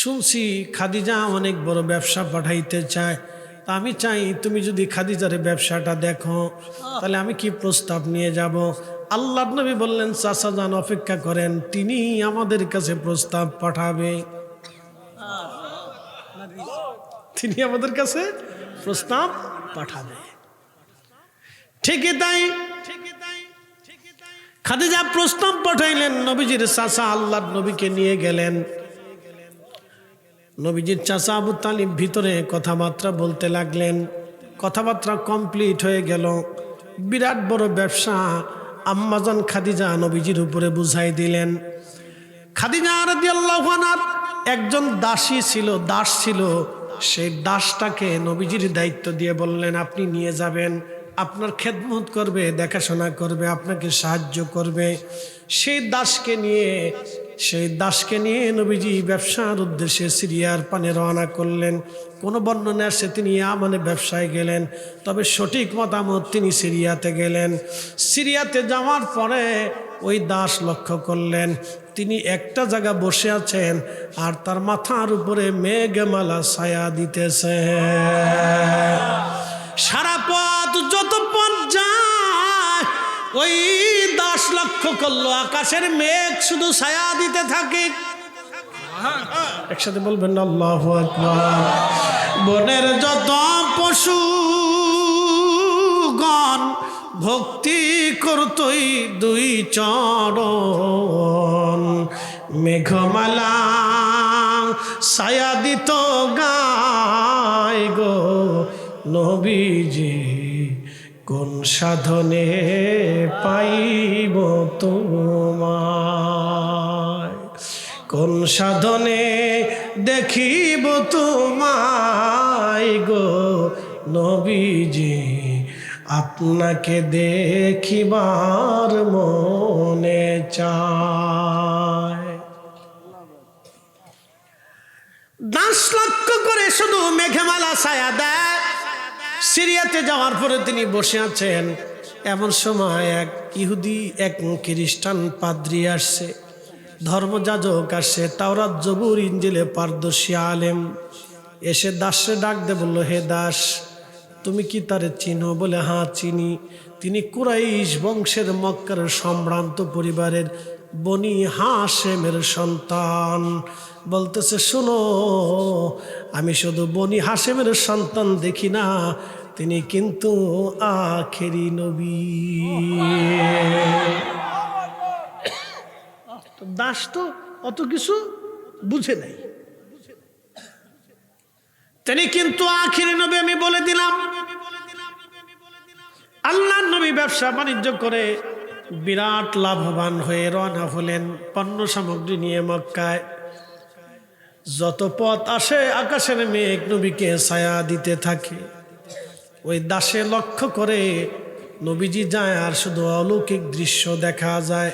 শুনছি খাদিজা অনেক বড় ব্যবসা পাঠাইতে চায়, তা আমি চাই তুমি যদি খাদিজার ব্যবসাটা দেখো তাহলে আমি কি প্রস্তাব নিয়ে যাব। আল্লাহর নবী বললেন, চাচা যান অপেক্ষা করেন, তিনি আমাদের কাছে প্রস্তাব পাঠাবে, তিনি আমাদের কাছে প্রস্তাব পাঠাবে। ঠিকই তাই, খাদিজা প্রস্তাব পাঠাইলেন। নবীজির চাচা আল্লাহর নবীকে নিয়ে গেলেন। নবীজির চাচা আবু তালিব ভিতরে কথাবার্তা বলতে লাগলেন। কথাবার্তা কমপ্লিট হয়ে গেল। বিরাট বড় ব্যবসা আম্মাজান খাদিজা নবীজির উপরে বুঝাই দিলেন। খাদিজা রাদিয়াল্লাহু আনহার একজন দাসী ছিল, দাস ছিল। সেই দাসটাকে নবীজির দায়িত্ব দিয়ে বললেন, আপনি নিয়ে যাবেন, আপনার খেদমত করবে, দেখাশোনা করবে, আপনাকে সাহায্য করবে। সেই দাসকে নিয়ে নবীজি ব্যবসার উদ্দেশ্যে সিরিয়ার পানে রওনা করলেন। কোন বর্ণনা আসে তিনি ইয়ামানে ব্যবসায় গেলেন, তবে সঠিক মতামত তিনি সিরিয়াতে গেলেন। সিরিয়াতে যাওয়ার পরে ওই দাস লক্ষ্য করলেন তিনি একটা জায়গা বসে আছেন আর তার মাথার উপরে মেঘমালা ছায়া দিতেছে। সারা পথ যত পথ যায় ওই দাস লক্ষ্য করলো আকাশের মেঘ শুধু ছায়া দিতে থাকে। একসাথে বলবেন আল্লাহু আকবার। বনের যত পশুগণ ভক্তি করতই দুই চরণ, মেঘমালা ছায়া দিত গায় গো নবীজি, কোন সাধনে পাইব তোমায়, কোন সাধনে দেখিব তোমায় গো নবীজি, আপনাকে দেখিবার মনে চায়। দাস লক্ষ্য করে শুধু মেঘমালা ছায়া দেয়। সিরিয়াতে যাওয়ার পরে তিনি বসে আছেন। এমন সময় এক ইহুদি, এক খ্রিস্টান পাদ্রী আসছে, ধর্মযাজক আসছে, তাওরাত জবুর ইনজিলে পারদর্শী আলেম। এসে দাসে ডাক দে বলল, হে দাস, তুমি কি তারে চিনো? বলে, হ্যাঁ চিনি। তিনি কুরাইশ বংশের মক্কার সম্ভ্রান্ত পরিবারের বনি হাশেমের সন্তান। বলতেছে, শোনো, আমি শুধু বনি হাশেমের সন্তান দেখি না, তিনি কিন্তু আখেরি নবী। দাস তো অত কিছু বুঝে নাই, তিনি কিন্তু আখেরি নবী আমি বলে দিলাম। আল্লাহর নবী ব্যবসা বাণিজ্য করে বিরাট লাভবান হয়ে রওনা হলেন পণ্য সামগ্রী নিয়ে মক্কায়। যত পথ আসে আকাশের মেঘ নবীকে ছায়া দিতে থাকে। ওই দাসে লক্ষ্য করে নবীজি যায় আর শুধু অলৌকিক দৃশ্য দেখা যায়।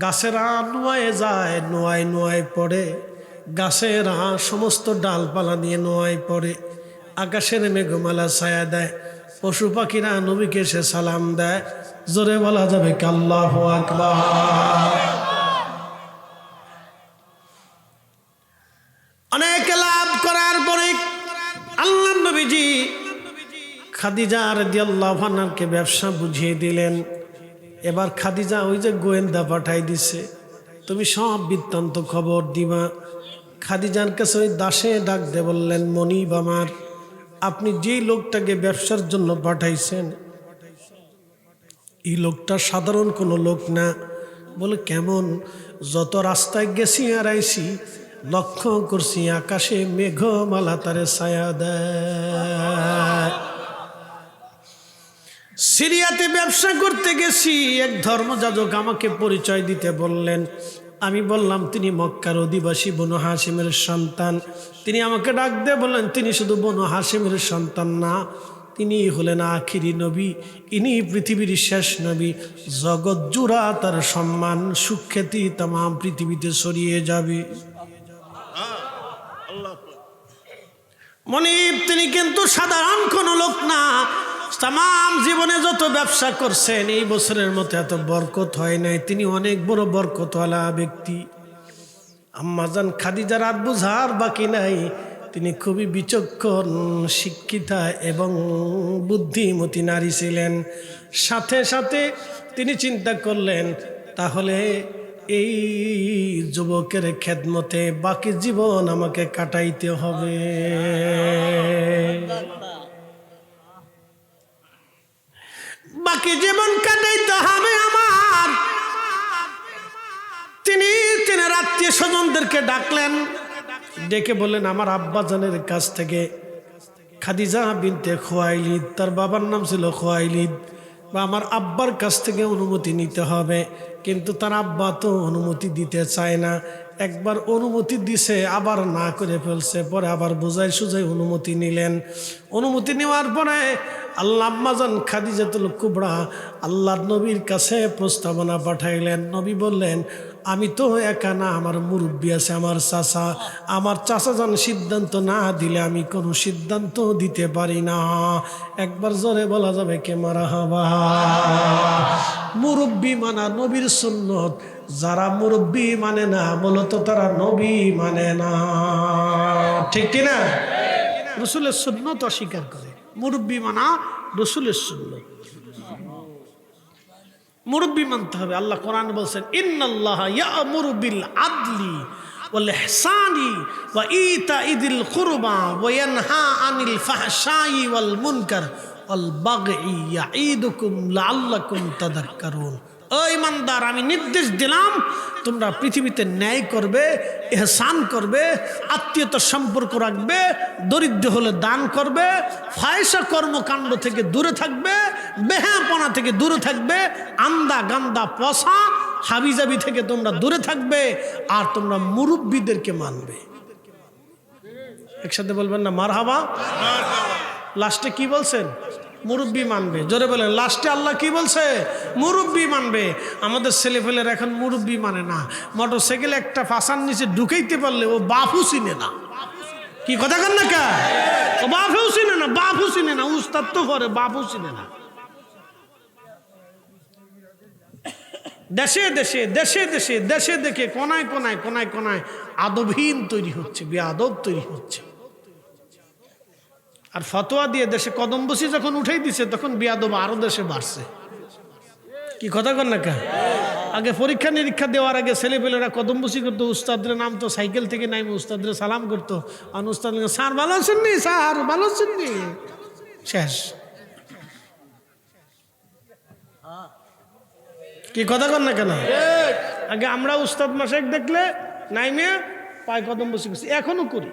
গাছেরা নোয়ায় যায়, নোয়ায় নোয়ায় পড়ে, গাছেরা সমস্ত ডালপালা দিয়ে নোয়ায় পড়ে, আকাশের মেঘমালা ছায়া দেয়, পশু পাখিরা নবীকে সে সালাম দেয়। জোরে বলা যাবে কি আল্লাহু আকবার। অনেক লাভ করার পরে আল্লাহর নবীজি খাদিজা রাদিয়াল্লাহু আনহাকে ব্যবসা বুঝিয়ে দিলেন। এবার খাদিজা ওই যে গোয়েন্দা পাঠাই দিছে, তুমি সব বৃত্তান্ত খবর দিবা। খাদিজার কাছে ওই দাসে ডাক দে বললেন, মনিব আমার, আপনি যেই লোকটাকে ব্যবসার জন্য পাঠাইছেন এই লোকটা সাধারণ কোনো লোক না। বলে, কেমন? যত রাস্তায় গেছি আর আইছি লক্ষ্য করছি আকাশে মেঘমালা তারে ছায়া দেয়। সিরিয়াতে ব্যবসা করতে গেছি, এক ধর্মযাজক আমাকে পরিচয় দিতে বললেন। আমি বললাম তিনি মক্কার অধিবাসী বনু হাশিমের সন্তান। তিনি আমাকে ডাক দিয়ে বললেন, তিনি শুধু বনু হাশিমের সন্তান না, তিনি হলেন আখিরি নবী, ইনি পৃথিবীর শেষ নবী। জগৎ জুড়া তার সম্মান সুখ্যাতি তাম পৃথিবীতে ছড়িয়ে যাবে। মনিব তিনি কিন্তু সাধারণ কোনো লোক না। তাম জীবনে যত ব্যবসা করছেন এই বছরের মতো এত বরকত হয় নাই, তিনি অনেক বড় বরকতওয়ালা ব্যক্তি। আম্মাজান খাদিজা রাত বুঝার বাকি নাই, তিনি খুবই বিচক্ষণ, শিক্ষিতা এবং বুদ্ধিমতী নারী ছিলেন। সাথে সাথে তিনি চিন্তা করলেন, তাহলে এই যুবকের খেদমতে বাকি জীবন আমাকে কাটাইতে হবে। বাকি জীবন কাটাইতে হবে আমার। তিনি আত্মীয় স্বজনদেরকে ডাকলেন, ডেকে বললেন, আমার আব্বাজানের কাছ থেকে খাদিজা বিনতে খুয়াইলিদ, তার বাবার নাম ছিল খুয়াইলিদ, বা আমার আব্বার কাছ থেকে অনুমতি নিতে হবে। কিন্তু তার আব্বা তো অনুমতি দিতে চায় না। একবার অনুমতি দিছে, আবার না করে ফেলছে, পরে আবার বোঝাই সুজাই অনুমতি নিলেন। অনুমতি নেওয়ার পরে আম্মাজান খাদিজাতুল কুবরা আল্লাহর নবীর কাছে প্রস্তাবনা পাঠাইলেন। নবী বললেন, আমি তো একা না, আমার মুরব্বী আছে, আমার চাচা। আমার চাচা যান সিদ্ধান্ত না দিলে আমি কোনো সিদ্ধান্ত দিতে পারি না। একবার জোরে বলা যাবে কে মারহাবা। মুরব্বী মানা নবীর সুন্নত। যারা মুরব্বী মানে না, মূলত তারা নবী মানে না। ঠিক কিনা? রসুলের সুন্নত অস্বীকার করে। মুরব্বী মানা রসুলের সুন্নত, মুরব্বী মানতে হবে। আল্লাহ কোরআন বলছেন, ইন্নাল্লাহা ইয়া'মুরু বিল আদলি ওয়াল ইহসানি ওয়া ইতা'i যিল কুরবা ওয়া ইয়ানহা আনিল ফাহশাই ওয়াল মুনকার ওয়াল বাগই ইয়াঈদুকুম লাআল্লাকুম তাযাক্কারুন। ও ইমানদার, আমি নির্দেশ দিলাম তোমরা পৃথিবীতে ন্যায় করবে, ইহসান করবে, আত্মীয়তার সম্পর্ক রাখবে, দরিদ্র হলে দান করবে, ফায়সা কর্মকাণ্ড থেকে দূরে থাকবে, বেহাপনা থেকে দূরে থাকবে, আন্দা গান্দা পশা হাবিজাবি থেকে তোমরা দূরে থাকবে, আর তোমরা মুরব্বীদেরকে মানবে। একসাথে বলবেন না মারহাবা। লাস্টে কি বলছেন? মুরব্বী মানবে। জোরে বলেন, লাস্টে আল্লাহ কি বলছে? মুরব্বী মানবে। আমাদের ছেলেপেলের এখন মুরব্বী মানে না। মোটর সাইকেল একটা ফাঁসার নিচে ঢুকাইতে পারলে ও বাপু চিনে না। কি কথা কন না কা? ও বাপু চিনে না, বাপু চিনে না। উস্তাদ তো করে, বাপু চিনে না। দেশে দেশে দেশে দেশে দেশে দেখে কোনায় কোনায় কোনায় কোনায় আদবহীন তৈরি হচ্ছে, বেআদব তৈরি হচ্ছে। আর ফতোয়া দিয়ে দেশে কদম বসি যখন উঠাই দিছে, তখন বেয়াদব আরো দেশে বাড়ছে। কি কথা কন না কা? আগে পরীক্ষা নিরীক্ষা দেওয়ার আগে ছেলেপেলেরা কদম বসি করতো, উস্তাদরে নাম তো সাইকেল থেকে নাইমে উস্তাদরে সালাম করতো। আর উস্তাদ, স্যার ভালো আছেন নি? স্যার ভালো আছেন নি? শেষ। কি কথা কন না কেন? আগে আমরা উস্তাদ মাসাইক দেখলে নাইমে পায় কদম বসি করছি, এখনো করি,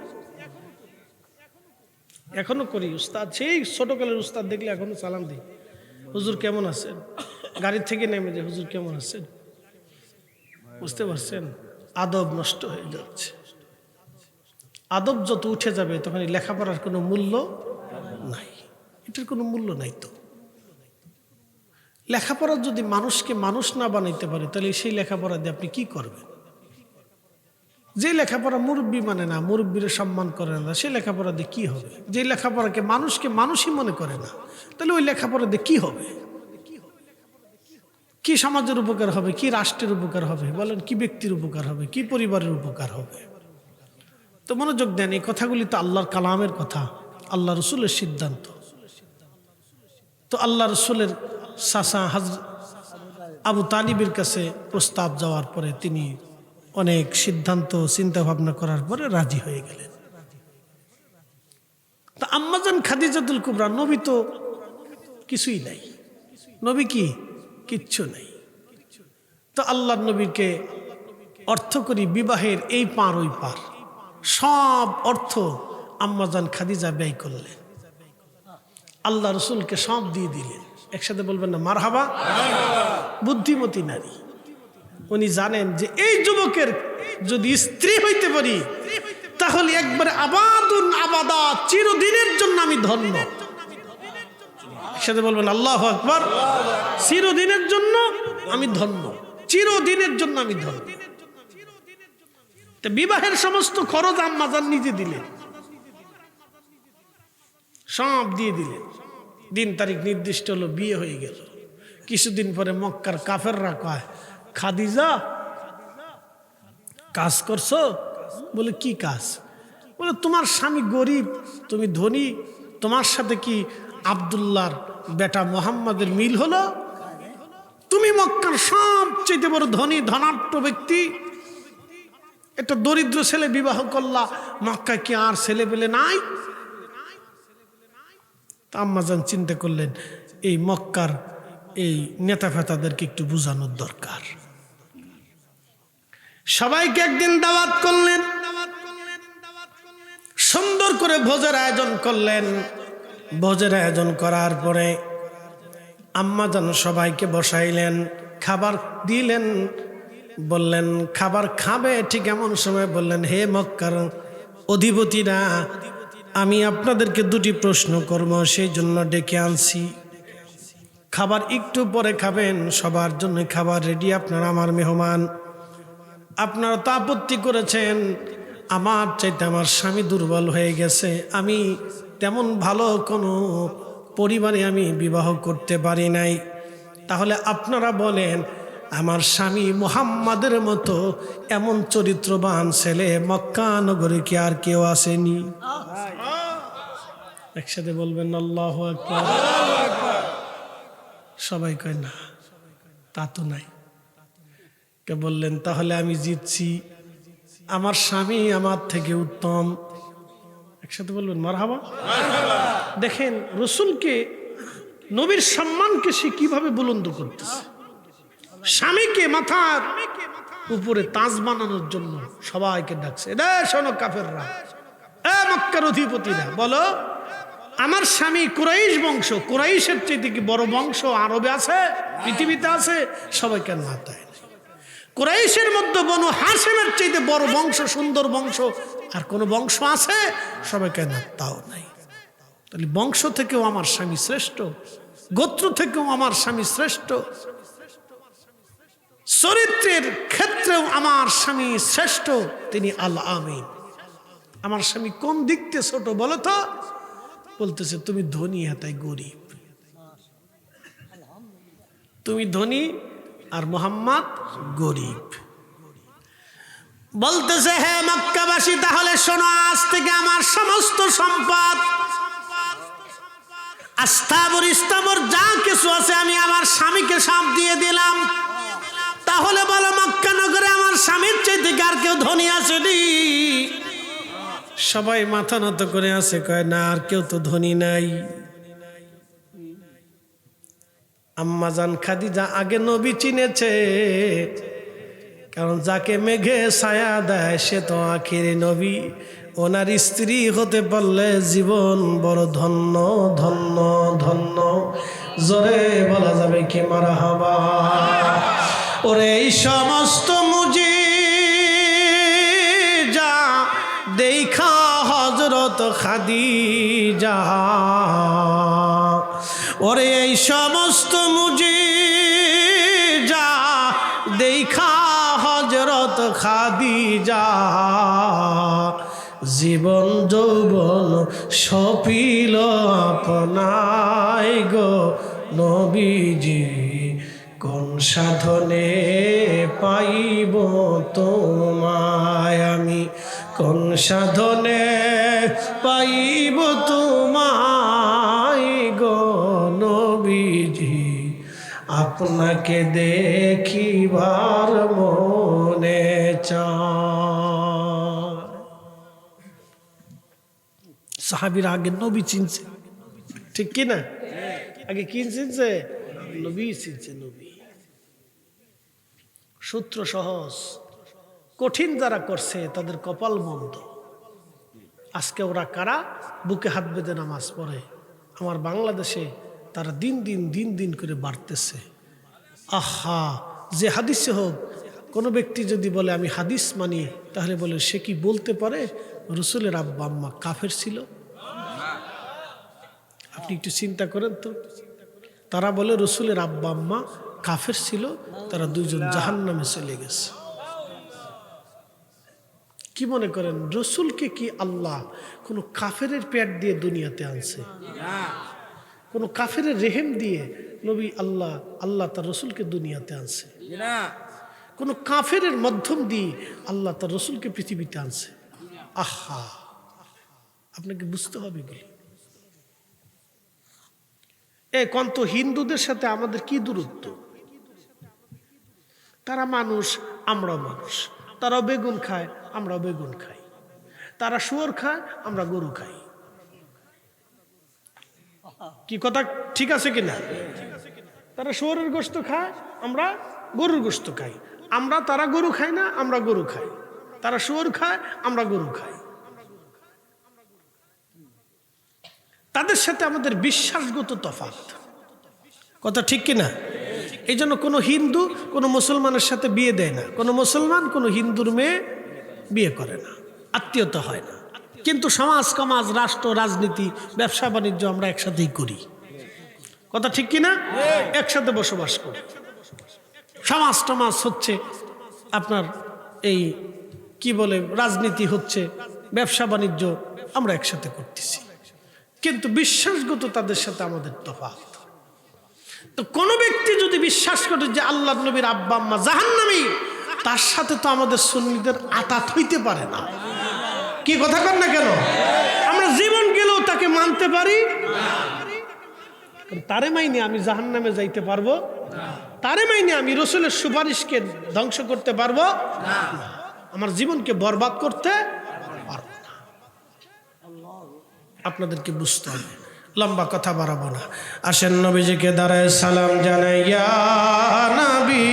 এখনো করি। উস্তাদ, সেই ছোটকালের উস্তাদ দেখলে এখনো সালাম দিই, হুজুর কেমন আছেন? গাড়ির থেকে নেমে যে হুজুর কেমন আছেন। বুঝতে পারছেন? আদব নষ্ট হয়ে যাচ্ছে। আদব যত উঠে যাবে তখন এই লেখাপড়ার কোনো মূল্য নাই। এটার কোনো মূল্য নাই। তো লেখাপড়া যদি মানুষকে মানুষ না বানাইতে পারে, তাহলে সেই লেখাপড়া দিয়ে আপনি কি করবেন? যে লেখাপড়া মুরব্বী মানে না, মুরব্বীর সম্মান করে না, সে লেখাপড়া দিয়ে কি হবে? যে লেখাপড়াকে মানুষকে মানুষই মনে করে না, তাহলে ওই লেখাপড়া দিয়ে কি হবে? কি সমাজের উপকার হবে? কি রাষ্ট্রের উপকার হবে? বলেন, কি ব্যক্তির উপকার হবে? কি পরিবারের উপকার হবে? তো মনোযোগ দেন, এই কথাগুলি তো আল্লাহর কালামের কথা, আল্লাহ রসুলের সিদ্ধান্ত। তো আল্লাহ রসুলের চাচা হযরত আবু তালিবের কাছে প্রস্তাব যাওয়ার পরে তিনি অনেক সিদ্ধান্ত চিন্তা ভাবনা করার পরে রাজি হয়ে গেলেন। তা আম্মাজান খাদিজাতুল কুবরা, নবী তো কিছুই নাই, নবী কি কিচ্ছু নাই। তো আল্লাহর নবীকে অর্থ করি বিবাহের এই পার ওই পার সব অর্থ আম্মাজান খাদিজা ব্যয় করলেন, আল্লাহ রসুলকে সব দিয়ে দিলেন। একসাথে বলবেন না মারহাবা। বুদ্ধিমতী নারী, উনি জানেন যে এই যুবকের যদি স্ত্রী হইতে পারি, তাহলে একবারে আবাদুন আবাদা, চিরদিনের জন্য আমি ধন্য। একসাথে বলবেন আল্লাহু আকবার। চিরদিনের জন্য আমি ধন্য, চিরদিনের জন্য আমি ধন্য। বিবাহের সমস্ত খরচ আম্মাজান নিজে দিলেন, সব দিয়ে দিলেন। দিন তারিখ নির্দিষ্ট হলো, বিয়ে হয়ে গেল। কিছুদিন পরে মক্কার কাফেররা কয়, খাদিজা কাজ করছো? বলে কি কাজ? বলে তোমার স্বামী গরিব, তুমি ধনী, তোমার সাথে কি আব্দুল্লাহর বেটা মোহাম্মদের মিল হলো? তুমি মক্কার সবচেয়ে বড় ধনী ধনাঢ্য ব্যক্তি, একটা দরিদ্র ছেলে বিবাহ করলা, মক্কায় কি আর ছেলে পেলে নাই? আম্মাজান চিন্তা করলেন এই মক্কার এই নেতা ফেতাদেরকে একটু বোঝানোর দরকার। সবাইকে একদিন দাওয়াত করলেন, সুন্দর করে ভোজের আয়োজন করলেন। ভোজের আয়োজন করার পরে আম্মাজান সবাইকে বসাইলেন, খাবার দিলেন, বললেন খাবার খাবে। ঠিক এমন সময় বললেন, হে মক্কার অধিপতিরা, আমি আপনাদেরকে দুটি প্রশ্ন করব, সেই জন্য ডেকে আনছি। খাবার একটু পরে খাবেন, সবার জন্য খাবার রেডি, আপনারা আমার মেহমান। আপনারা তো আপত্তি করেছেন আমার চাইতে আমার স্বামী দুর্বল হয়ে গেছে, আমি তেমন ভালো কোনো পরিবারে আমি বিবাহ করতে পারি নাই। তাহলে আপনারা বলেন আমার স্বামী মুহাম্মাদের মতো এমন চরিত্রবান ছেলে মক্কা নগরে কি আর কেউ আসেনি? একসাথে বলবেন আল্লাহু আকবার। সবাই কয় না, তা তো নাই। কে বললেন তাহলে আমি জিতছি, আমার স্বামী আমার থেকে উত্তম। একসাথে বলবেন মারহাবা। দেখেন রসুলকে, নবীর সম্মানকে সে কিভাবে বুলন্দ করতেছে। স্বামীকে মাথার উপরে তাজ বানানোর জন্য সবাইকে ডাকছে, এ শোনো কাফেররা, এ মক্কার অধিপতিরা, বলো আমার স্বামী কুরাইশ বংশ, কুরাইশের চাইতে কি বড় বংশ আরবে আছে, পৃথিবীতে আছে? সবাইকে মাথায়। কুরাইশের মধ্যে বনু হাশিমের চাইতে বড় বংশ, সুন্দর বংশ আর কোন বংশ আছে? সবাইকে না, তাও নাই। তাহলে বংশ থেকেও আমার স্বামী শ্রেষ্ঠ, গোত্র থেকেও আমার স্বামী শ্রেষ্ঠ, চরিত্রের ক্ষেত্রেও আমার স্বামী শ্রেষ্ঠ, তিনি আল আমিন। আমার স্বামী কোন দিক থেকে ছোট বলো তো? বলতেছে তুমি ধনী, তাই গরিব। তুমি ধনী আর মুহাম্মদ গরিব। বলতেছে হে মক্কাবাসী, তাহলে শোনো, আজ থেকে আমার সমস্ত সম্পদ, আস্তাবর ইস্তাবর যা কিছু আছে আমি আমার স্বামীকে সব দিয়ে দিলাম। তাহলে বলো মক্কা নগরে আমার স্বামীর চাইতে আর কেউ ধনী আসেনি? সবাই মাথা নত করে আছে, কয় না, আর কেউ তো ধনী নাই। আম্মাজান খাদিজা আগে নবী চিনেছে, কারণ যাকে মেঘে ছায়া দেয় সে তো আখিরি নবী। ওনার স্ত্রী হতে পারলে জীবন বড় ধন্য ধন্য ধন্য। জোরে বলা যাবে কি মারহাবা। ওরে এই সমস্ত মুজিজা দেখা হযরত খাদিজা, ওরে এই সমস্ত মুজিজা দেখা হযরত খাদিজা, জীবন যৌবন সপিল আপনায় গো নবীজি। কোন সাধনে পাইব তোমায় আমি, কোন সাধনে পাইব তোমায় গো নবীজি। আপনাকে দেখিবার মনে চায়। সাহাবীরা আগে নবী চিনছে, ঠিক কি না? আগে কি চিনছে? নবী চিনছে। নবী সূত্র সহজ, কঠিন যারা করছে তাদের কপাল মন্দ। আজকে ওরা কারা বুকে হাত বেঁধে নামাজ পড়ে, আমার বাংলাদেশে তারা দিন দিন করে বাড়তেছে। আহা, যে হাদিসে হোক, কোনো ব্যক্তি যদি বলে আমি হাদিস মানি, তাহলে বলে সে কি বলতে পারে রসুলের আব্বা আম্মা কাফের ছিল? আপনি একটু চিন্তা করেন তো। তারা বলে রসুলের আব্বা আম্মা কাফের ছিল, তারা দুইজন জাহান্নামে চলে গেছে। কি মনে করেন রসুলকে কি আল্লাহ কোন কাফেরের পেট দিয়ে দুনিয়াতে আনছে? কোন কাফেরের রেহেম দিয়ে নবী আল্লাহ তার রসুলকে দুনিয়াতে আনছে? কোন কাফেরের মাধ্যম দিয়ে আল্লাহ তার রসুলকে পৃথিবীতে আনছে। আহা, আপনাকে বুঝতে হবে কি কন্ত হিন্দুদের সাথে আমাদের কি দূরত্ব? তারা মানুষ, আমরাও মানুষ। তারাও বেগুন খায়, আমরাও বেগুন খাই। তারা শুয়োর খায়, আমরা গরু খাই। কি কথা ঠিক আছে কিনা? তারা শুয়োরের গোশত খায়, আমরা গরুর গোশত খাই। তারা গরু খায় না, আমরা গরু খাই। তারা শুয়োর খায়, আমরা গরু খাই। তাদের সাথে আমাদের বিশ্বাসগত তফাৎ। কথা ঠিক কিনা? এই জন্য কোনো হিন্দু কোনো মুসলমানের সাথে বিয়ে দেয় না, কোনো মুসলমান কোনো হিন্দুর মেয়ে বিয়ে করে না, আত্মীয়তা হয় না। কিন্তু সমাজ সমাজ, রাষ্ট্র, রাজনীতি, ব্যবসা বাণিজ্য আমরা একসাথেই করি। কথা ঠিক কিনা? একসাথে বসবাস করি। সমাজ টমাজ হচ্ছে আপনার এই কি বলে, রাজনীতি হচ্ছে, ব্যবসা বাণিজ্য আমরা একসাথে করতেছি। কিন্তু বিশ্বাসগত তাদের সাথে আমাদের তফাৎ। তো কোন ব্যক্তি যদি বিশ্বাস করে যে আল্লাহ নবীর আব্বা আম্মা জাহান্নামী, তার সাথে তো আমাদের সুন্নিদের আতাত হইতে পারে না। কি কথা কর না কেন? আমরা জীবন গেলেও তাকে মানতে পারি। তারে মাইনে আমি জাহান্নামে যাইতে পারবো? তারে মাইনে আমি রসুলের সুপারিশকে ধ্বংস করতে পারবো? আমার জীবনকে বরবাদ করতে পারবো না। আপনাদেরকে বুঝতে হবে। লম্বা কথা বাড়াবো না, আসেন নবীজিকে দাঁড়ায় সালাম জানাই। ইয়া নবী